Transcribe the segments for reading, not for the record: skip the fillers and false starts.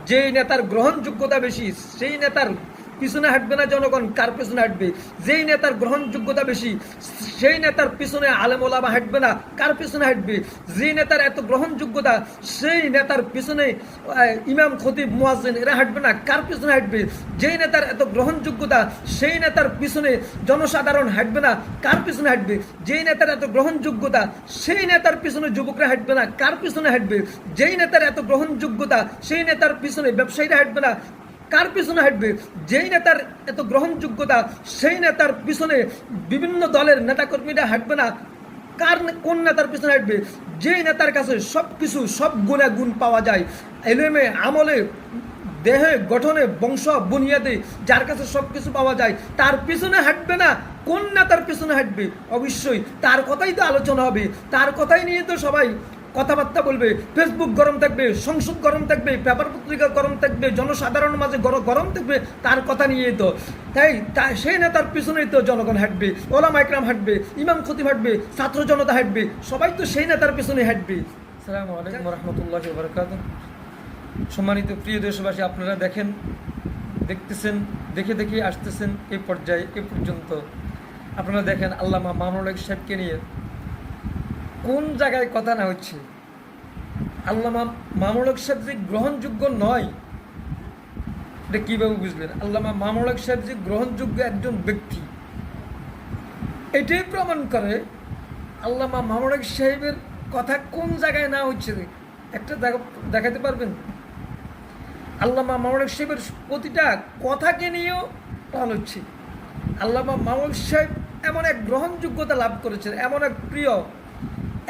যেই নেতার গ্রহণযোগ্যতা বেশি সেই নেতার পিছনে হাঁটবে না জনগণ, কার পিছনে হাঁটবে? যেই নেতার গ্রহণযোগ্যতা বেশি সেই নেতার পিছনে আলেম ওলামা হাঁটবে না, কার পিছনে হাঁটবে? যেই নেতার এত গ্রহণযোগ্যতা সেই নেতার পিছনে ইমাম খতিব মুয়াজ্জিন এরা হাঁটবে না, কার পিছনে হাঁটবে? যেই নেতার এত গ্রহণযোগ্যতা সেই নেতার পিছনে জনসাধারণ হাঁটবে না, কার পিছনে হাঁটবে? যেই নেতার এত গ্রহণযোগ্যতা সেই নেতার পিছনে যুবকরা হাঁটবে না, কার পিছনে হাঁটবে? যেই নেতার এত গ্রহণযোগ্যতা সেই নেতার পিছনে ব্যবসায়ীরা হাঁটবে না, কার পিছনে হাঁটবে? যেই নেতার এত গ্রহণযোগ্যতা সেই নেতার পিছনে বিভিন্ন দলের নেতাকর্মীরা হাঁটবে না, কোন নেতার পিছনে হাঁটবে? যেই নেতার কাছে সব কিছু সব গুণ পাওয়া যায়, এলেমে আমলে দেহে গঠনে বংশ বুনিয়াদে যার কাছে সব কিছু পাওয়া যায় তার পিছনে হাঁটবে না, কোন নেতার পিছনে হাঁটবে? অবশ্যই তার কথাই তো আলোচনা হবে, তার কথাই নিয়ে তো সবাই কথাবার্তা বলবে। ফেসবুক গরম থাকবে, সংসদ গরম থাকবে, পেপার পত্রিকা গরম থাকবে, জনসাধারণ মাঝে গরম থাকবে তার কথা নিয়ে। তো তাই সেই নেতার পিছনেই তো জনগণ হাঁটবে, ওলামা ইকরাম হাঁটবে, ইমাম খতিব হাঁটবে, ছাত্র জনতা হাঁটবে, সবাই তো সেই নেতার পিছনে হাঁটবে। আসসালামু আলাইকুম রহমতুল্লাহি ওয়া বারাকাতুহু। সম্মানিত প্রিয় দেশবাসী, আপনারা দেখতেছেন, দেখে আসতেছেন এই পর্যায়ে, এ পর্যন্ত আপনারা দেখেন আল্লামা মামুনুল হক সাহেবকে নিয়ে কোন জায়গায় কথা না হচ্ছে। আল্লামা মামুনুল হক সাহেব যে গ্রহণযোগ্য নয় এটা কীভাবে বুঝলেন? আল্লামা মামুনুল হক সাহেব যে গ্রহণযোগ্য একজন ব্যক্তি এটাই প্রমাণ করে আল্লামা মামুনুল হক সাহেবের কথা কোন জায়গায় না হচ্ছে। একটা দেখাতে পারবেন? আল্লামা মামুনুল হক সাহেবের প্রতিটা কথাকে নিয়েও টান হচ্ছে। আল্লামা মামুনুল হক সাহেব এমন এক গ্রহণযোগ্যতা লাভ করেছেন,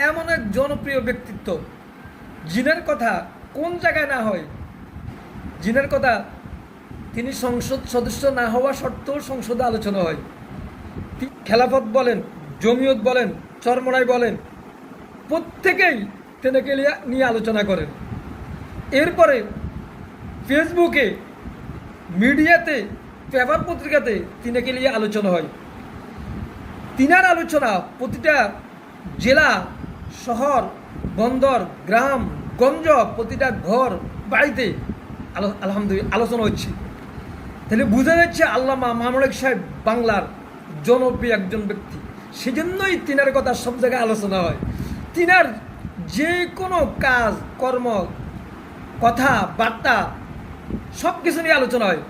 এমন এক জনপ্রিয় ব্যক্তিত্ব, জিনের কথা কোন জায়গায় না হয়। জিনের কথা তিনি সংসদ সদস্য না হওয়া সত্ত্বেও সংসদে আলোচনা হয়। খেলাফত বলেন, জমিয়ত বলেন, চরমনাই বলেন, প্রত্যেকেই তেনাকে নিয়ে আলোচনা করেন। এরপরে ফেসবুকে, মিডিয়াতে, পেপার পত্রিকাতে তিনাকে নিয়ে আলোচনা হয়। তিনার আলোচনা প্রতিটা জেলা, শহর, বন্দর, গ্রাম গঞ্জ, প্রতিটা ঘর বাড়িতে আলহামদুলিল্লাহ আলোচনা হচ্ছে। তাহলে বোঝা যাচ্ছে আল্লামা মামুনুল হক সাহেব বাংলার জনপ্রিয় একজন ব্যক্তি, সেজন্যই তিনার কথা সব জায়গায় আলোচনা হয়। তিনার যে কোনো কাজ কর্ম, কথা বার্তা সব কিছু নিয়ে আলোচনা হয়।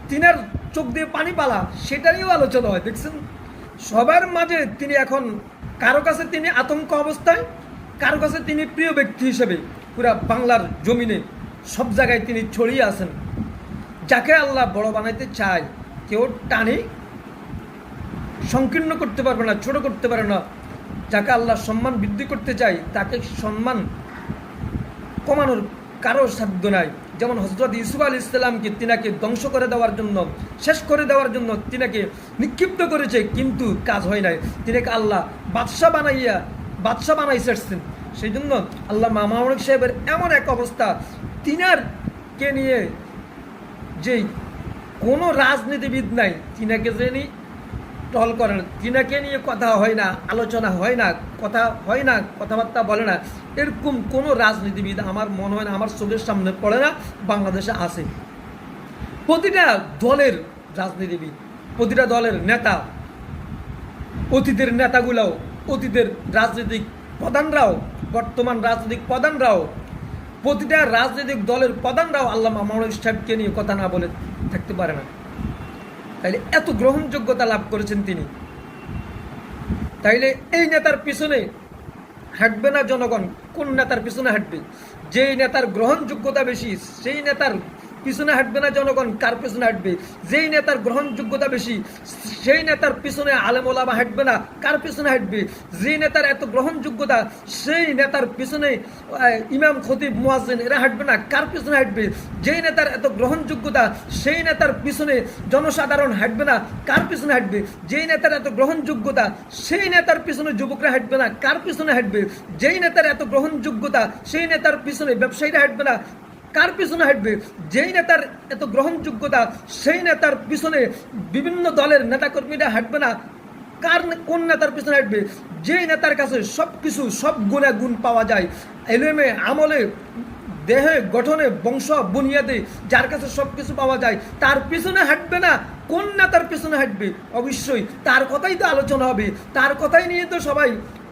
তিনার চোখ দিয়ে পানি পালা সেটা নিয়েও আলোচনা হয়। দেখছেন, সবার মাঝে তিনি এখন, কারো কাছে তিনি আতঙ্ক অবস্থায়, কারো কাছে তিনি প্রিয় ব্যক্তি হিসেবে পুরা বাংলার জমিনে সব জায়গায় তিনি ছড়িয়ে আছেন। যাকে আল্লাহ বড় বানাইতে চায় কেউ টানে সংকীর্ণ করতে পারবে না, ছোট করতে পারে না। যাকে আল্লাহ সম্মান বৃদ্ধি করতে চায় তাকে সম্মান কমানোর কারো সাধ্য নাই। যেমন হযরত ইউসুফ আলাইহিস সালামকে তিনাকে ধ্বংস করে দেওয়ার জন্য, শেষ করে দেওয়ার জন্য তিনাকে নিক্ষিপ্ত করেছে, কিন্তু কাজ হয় নাই। তিনাকে আল্লাহ বাদশা বানাইছেন। সেই জন্য আল্লাহ মামুনুল হক সাহেবের এমন এক অবস্থা, তিনারকে নিয়ে যে কোনো রাজনীতিবিদ নাই তিনাকে যিনি টল করেন, তিনাকে নিয়ে কথা হয় না, আলোচনা হয় না, কথাবার্তা বলে না, এরকম কোনো রাজনীতিবিদ আমার মনে হয় না, আমার চোখের সামনে পড়ে না বাংলাদেশে আছে। প্রতিটা দলের রাজনীতিবিদ, প্রতিটা দলের নেতা, অতীতের নেতাগুলাও, অতীতের রাজনৈতিক প্রধানরাও, বর্তমান রাজনৈতিক প্রধানরাও, প্রতিটা রাজনৈতিক দলের প্রধানরাও আল্লামা মামুনুল হক সাহেবকে নিয়ে কথা না বলে থাকতে পারে না। তাইলে এত গ্রহণযোগ্যতা লাভ করেছেন তিনি। তাইলে এই নেতার পিছনে হাঁটবে না জনগণ, কোন নেতার পিছনে হাঁটবে? যেই নেতার গ্রহণযোগ্যতা বেশি সেই নেতার পিছনে হাঁটবে না জনগণ, কার পিছনে হাঁটবে? যেই নেতার গ্রহণযোগ্যতা বেশি সেই নেতার পিছনে আলেম ওলামা হাঁটবে না, কার পিছনে হাঁটবে? যেই নেতার এত গ্রহণযোগ্যতা সেই নেতার পিছনে ইমাম খতিব মুয়াজ্জিন এরা হাঁটবে না, কার পিছনে হাঁটবে? যেই নেতার এত গ্রহণযোগ্যতা সেই নেতার পিছনে জনসাধারণ হাঁটবে না, কার পিছনে হাঁটবে? যেই নেতার এত গ্রহণযোগ্যতা সেই নেতার পিছনে যুবকরা হাঁটবে না, কার পিছনে হাঁটবে? যেই নেতার এত গ্রহণযোগ্যতা সেই নেতার পিছনে ব্যবসায়ীরা হাঁটবে না, কার পিছনে হাঁটবে? যেই নেতার এত গ্রহণযোগ্যতা সেই নেতার পিছনে বিভিন্ন দলের নেতাকর্মীরা হাঁটবে না, কোন নেতার পিছনে হাঁটবে? যেই নেতার কাছে সব কিছু সব গুণ পাওয়া যায়, এলেমে আমলে দেহে গঠনে বংশ বুনিয়াদে যার কাছে সব কিছু পাওয়া যায় তার পিছনে হাঁটবে না, কোন নেতার পিছনে হাঁটবে? অবশ্যই তার কথাই তো আলোচনা হবে, তার কথাই নিয়ে তো সবাই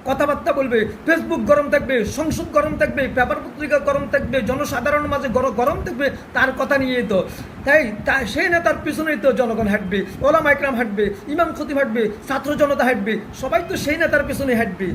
কথাবার্তা বলবে। ফেসবুক গরম থাকবে, সংসদ গরম থাকবে, পেপার পত্রিকা গরম থাকবে, জনসাধারণ মাঝে গরম থাকবে তার কথা নিয়ে তো। তাই সেই নেতার পিছনেই তো জনগণ হাঁটবে, ওলামা ইকরাম হাঁটবে, ইমাম খতিব হাঁটবে, ছাত্র জনতা হাঁটবে, সবাই তো সেই নেতার পিছনে হাঁটবে।